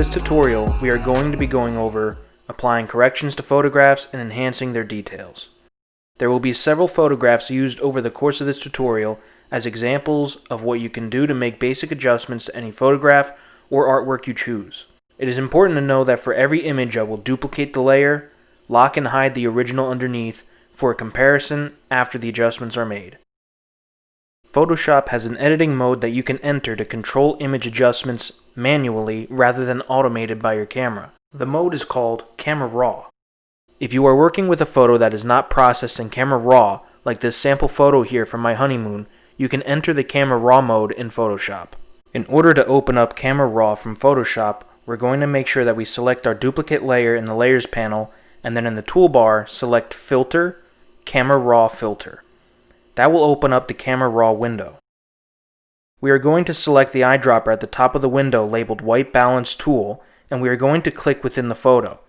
this tutorial, we are going to be going over applying corrections to photographs and enhancing their details. There will be several photographs used over the course of this tutorial as examples of what you can do to make basic adjustments to any photograph or artwork you choose. It is important to know that for every image I will duplicate the layer, lock and hide the original underneath for a comparison after the adjustments are made. Photoshop has an editing mode that you can enter to control image adjustments manually rather than automated by your camera. The mode is called Camera Raw. If you are working with a photo that is not processed in Camera Raw, like this sample photo here from my honeymoon, you can enter the Camera Raw mode in Photoshop. In order to open up Camera Raw from Photoshop, we're going to make sure that we select our duplicate layer in the Layers panel, and then in the toolbar, select Filter, Camera Raw Filter. That will open up the Camera Raw window. We are going to select the eyedropper at the top of the window labeled White Balance Tool, and we are going to click within the photo.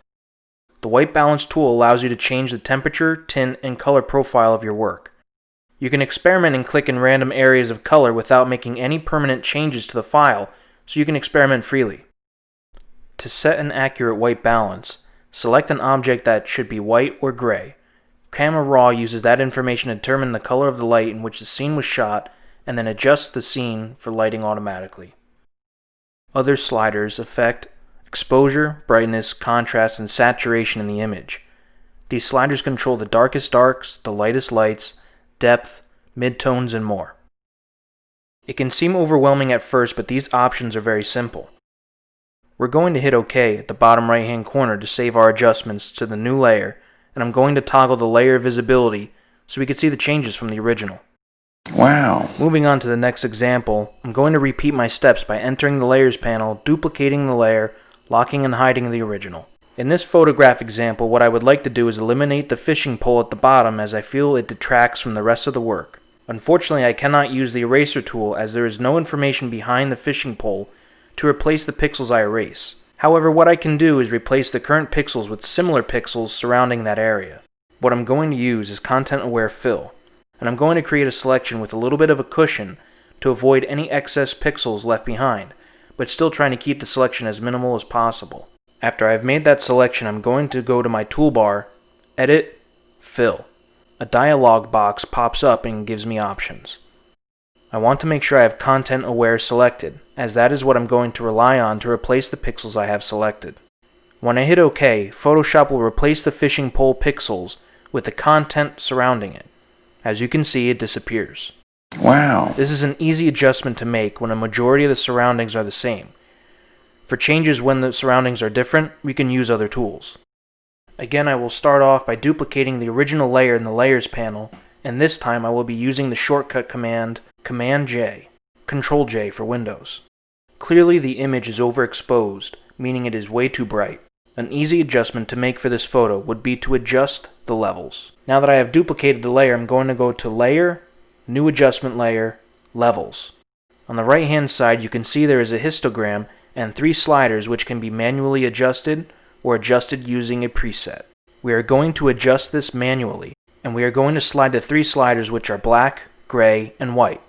The White Balance tool allows you to change the temperature, tint, and color profile of your work. You can experiment and click in random areas of color without making any permanent changes to the file, so you can experiment freely. To set an accurate white balance, select an object that should be white or gray. Camera Raw uses that information to determine the color of the light in which the scene was shot and then adjusts the scene for lighting automatically. Other sliders affect exposure, brightness, contrast, and saturation in the image. These sliders control the darkest darks, the lightest lights, depth, midtones, and more. It can seem overwhelming at first, but these options are very simple. We're going to hit OK at the bottom right hand corner to save our adjustments to the new layer, and I'm going to toggle the layer visibility so we can see the changes from the original. Wow. Moving on to the next example, I'm going to repeat my steps by entering the Layers panel, duplicating the layer, locking and hiding the original. In this photograph example, what I would like to do is eliminate the fishing pole at the bottom as I feel it detracts from the rest of the work. Unfortunately, I cannot use the eraser tool as there is no information behind the fishing pole to replace the pixels I erase. However, what I can do is replace the current pixels with similar pixels surrounding that area. What I'm going to use is content-aware fill, and I'm going to create a selection with a little bit of a cushion to avoid any excess pixels left behind, but still trying to keep the selection as minimal as possible. After I've made that selection, I'm going to go to my toolbar, Edit, Fill. A dialog box pops up and gives me options. I want to make sure I have Content Aware selected, as that is what I'm going to rely on to replace the pixels I have selected. When I hit OK, Photoshop will replace the fishing pole pixels with the content surrounding it. As you can see, it disappears. Wow. This is an easy adjustment to make when a majority of the surroundings are the same. For changes when the surroundings are different, we can use other tools. Again, I will start off by duplicating the original layer in the Layers panel, and this time I will be using the shortcut command Command-J, Control-J for Windows. Clearly the image is overexposed, meaning it is way too bright. An easy adjustment to make for this photo would be to adjust the levels. Now that I have duplicated the layer, I'm going to go to Layer, New Adjustment Layer, Levels. On the right hand side you can see there is a histogram and 3 sliders which can be manually adjusted or adjusted using a preset. We are going to adjust this manually, and we are going to slide the 3 sliders which are black, gray, and white.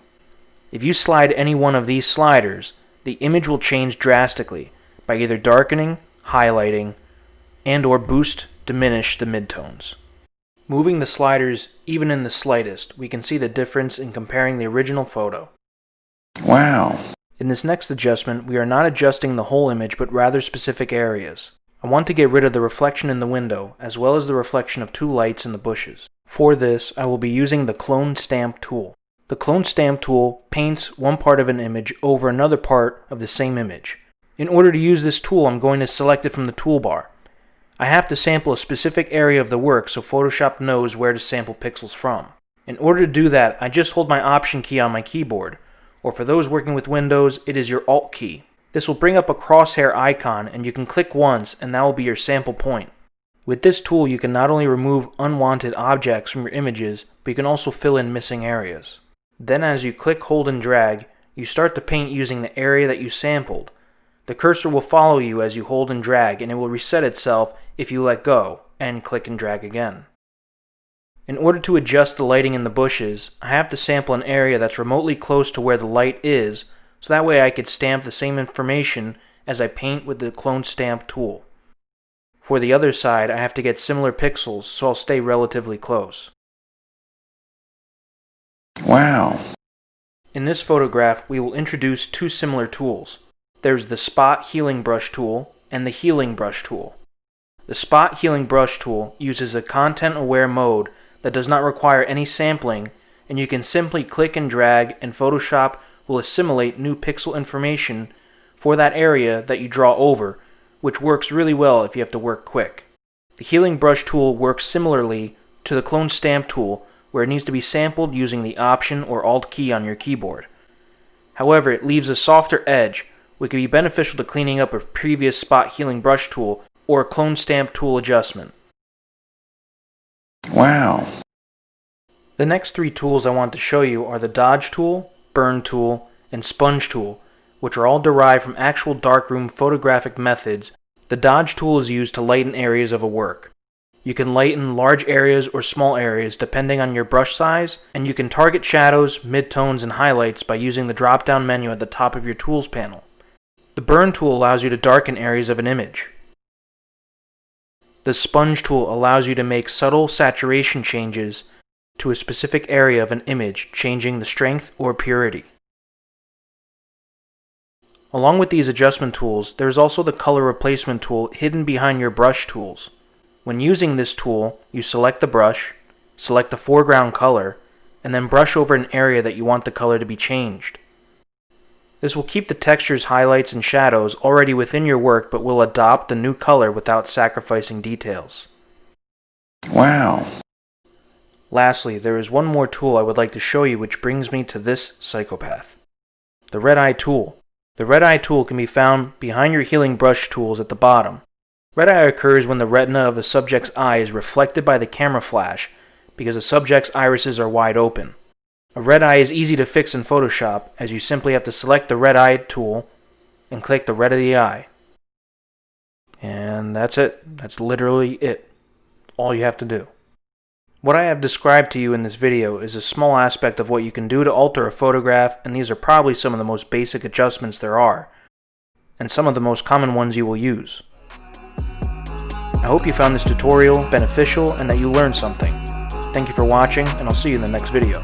If you slide any one of these sliders, the image will change drastically by either darkening, highlighting, and or boost, diminish the midtones. Moving the sliders even in the slightest, we can see the difference in comparing the original photo. Wow. In this next adjustment, we are not adjusting the whole image but rather specific areas. I want to get rid of the reflection in the window as well as the reflection of 2 lights in the bushes. For this, I will be using the Clone Stamp tool. The Clone Stamp tool paints one part of an image over another part of the same image. In order to use this tool, I'm going to select it from the toolbar. I have to sample a specific area of the work so Photoshop knows where to sample pixels from. In order to do that, I just hold my Option key on my keyboard, or for those working with Windows, it is your Alt key. This will bring up a crosshair icon and you can click once and that will be your sample point. With this tool, you can not only remove unwanted objects from your images, but you can also fill in missing areas. Then as you click, hold, and drag, you start to paint using the area that you sampled. The cursor will follow you as you hold and drag, and it will reset itself if you let go and click and drag again. In order to adjust the lighting in the bushes, I have to sample an area that's remotely close to where the light is, so that way I could stamp the same information as I paint with the clone stamp tool. For the other side, I have to get similar pixels, so I'll stay relatively close. Wow. In this photograph, we will introduce two similar tools. There's the Spot Healing Brush tool and the Healing Brush tool. The Spot Healing Brush tool uses a content-aware mode that does not require any sampling, and you can simply click and drag, and Photoshop will assimilate new pixel information for that area that you draw over, which works really well if you have to work quick. The Healing Brush tool works similarly to the Clone Stamp tool, where it needs to be sampled using the Option or Alt key on your keyboard. However, it leaves a softer edge, which can be beneficial to cleaning up a previous Spot Healing Brush tool or a Clone Stamp tool adjustment. Wow. The next three tools I want to show you are the Dodge tool, Burn tool, and Sponge tool, which are all derived from actual darkroom photographic methods. The Dodge tool is used to lighten areas of a work. You can lighten large areas or small areas depending on your brush size, and you can target shadows, midtones, and highlights by using the drop-down menu at the top of your Tools panel. The Burn tool allows you to darken areas of an image. The Sponge tool allows you to make subtle saturation changes to a specific area of an image, changing the strength or purity. Along with these adjustment tools, there is also the Color Replacement tool hidden behind your brush tools. When using this tool, you select the brush, select the foreground color, and then brush over an area that you want the color to be changed. This will keep the textures, highlights, and shadows already within your work, but will adopt the new color without sacrificing details. Wow. Lastly, there is one more tool I would like to show you, which brings me to this psychopath. The Red Eye tool. The Red Eye tool can be found behind your Healing Brush tools at the bottom. Red eye occurs when the retina of a subject's eye is reflected by the camera flash because the subject's irises are wide open. A red eye is easy to fix in Photoshop, as you simply have to select the Red Eye tool and click the red of the eye. And that's it. That's literally it. All you have to do. What I have described to you in this video is a small aspect of what you can do to alter a photograph, and these are probably some of the most basic adjustments there are, and some of the most common ones you will use. I hope you found this tutorial beneficial and that you learned something. Thank you for watching, and I'll see you in the next video.